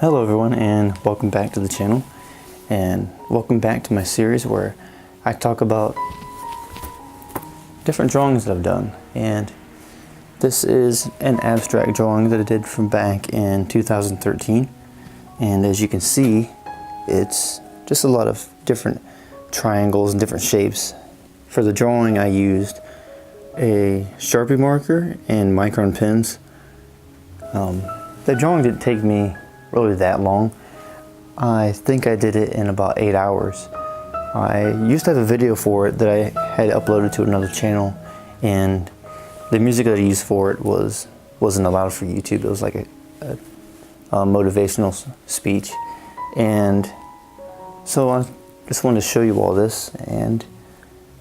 Hello everyone, and welcome back to the channel, and welcome back to my series where I talk about different drawings that I've done. And this is an abstract drawing that I did from back in 2013, and as you can see, it's just a lot of different triangles and different shapes. For the drawing I used a Sharpie marker and micron pens. The drawing didn't take me really that long. I think I did it in about 8 hours. I used to have a video for it that I had uploaded to another channel, and the music that I used for it wasn't allowed for YouTube. It was like a motivational speech, and so I just wanted to show you all this. And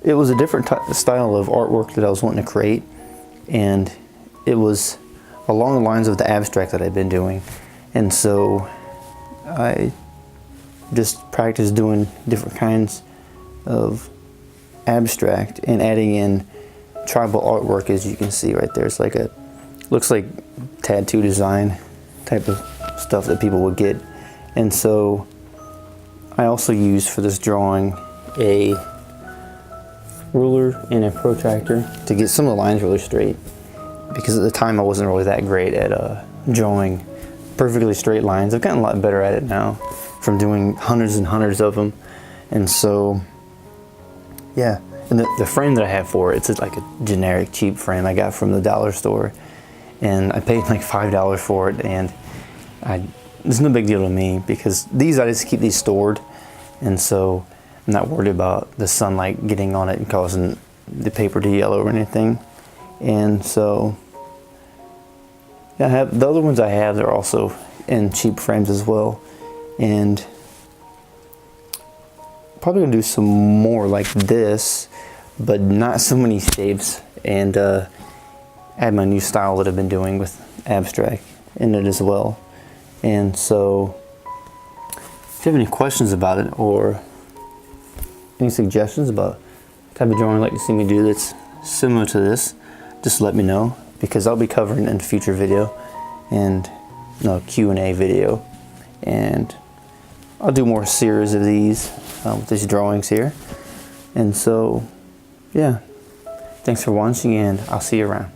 it was a different style of artwork that I was wanting to create, and it was along the lines of the abstract that I've been doing. And so I just practiced doing different kinds of abstract and adding in tribal artwork, as you can see right there. It's like looks like tattoo design type of stuff that people would get. And so I also used for this drawing a ruler and a protractor to get some of the lines really straight, because at the time I wasn't really that great at drawing perfectly straight lines. I've gotten a lot better at it now from doing hundreds and hundreds of them. And so yeah, and the frame that I have for it, it's like a generic cheap frame I got from the dollar store, and I paid like $5 for it, and it's no big deal to me because I just keep these stored, and so I'm not worried about the sunlight getting on it and causing the paper to yellow or anything. And so yeah, I have the other ones I have, they're also in cheap frames as well, and probably gonna do some more like this, but not so many shapes, and add my new style that I've been doing with abstract in it as well. And so if you have any questions about it or any suggestions about the type of drawing you'd like to see me do that's similar to this, just let me know, because I'll be covering it in a future video and Q&A video, and I'll do more series of these with these drawings here. And so yeah, thanks for watching, and I'll see you around.